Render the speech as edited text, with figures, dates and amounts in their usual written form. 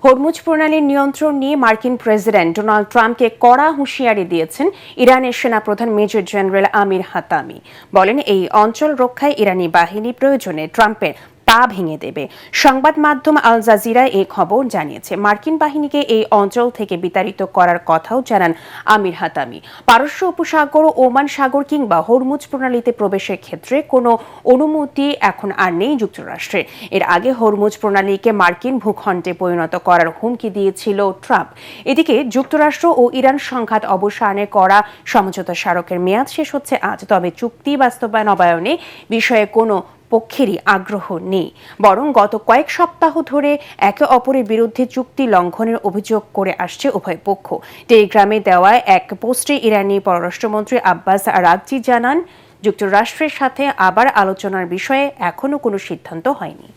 Hormuz প্রণালীর নিয়ন্ত্রণ নিয়ে মার্কিন প্রেসিডেন্ট ডোনাল্ড ট্রাম্পকে কড়া হুঁশিয়ারি দিয়েছেন ইরানের সেনাপ্রধান মেজর জেনারেল আমির হাতামি। বলেন, এই অঞ্চল রক্ষায় ইরানি বাহিনী প্রয়োজনে ট্রাম্পের পা ভেঙে দেবে। সংবাদ মাধ্যম আল জাজিরা এই খবর জানিয়েছে। মার্কিন বাহিনীকে এই অঞ্চল থেকে বিতাড়িত করার কথাও জানান আমির হাতামি। পারস্য উপসাগর, ওমান সাগর কিংবা হরমুজ প্রণালীতে প্রবেশের ক্ষেত্রে কোনো অনুমতি এখন আর নেই যুক্তরাষ্ট্রের। এর আগে হরমুজ প্রণালীকে মার্কিন ভূখণ্ডে পরিণত করার হুমকি দিয়েছিল ট্রাম্প। এদিকে যুক্তরাষ্ট্র ও ইরান সংঘাত অবসানে করা সমঝোতা স্মারকের মেয়াদ শেষ হচ্ছে আজ। তবে চুক্তি বাস্তবায়নে বিষয়ে কোনো পক্ষেরই আগ্রহ নেই, বরং গত কয়েক সপ্তাহ ধরে একে অপরের বিরুদ্ধে চুক্তি লঙ্ঘনের অভিযোগ করে আসছে উভয় পক্ষ। টেলিগ্রামে দেওয়া এক পোস্টে ইরানি পররাষ্ট্রমন্ত্রী আব্বাস আরাগচি জানান, যুক্তরাষ্ট্রের সাথে আবার আলোচনার বিষয়ে এখনো কোনো সিদ্ধান্ত হয়নি।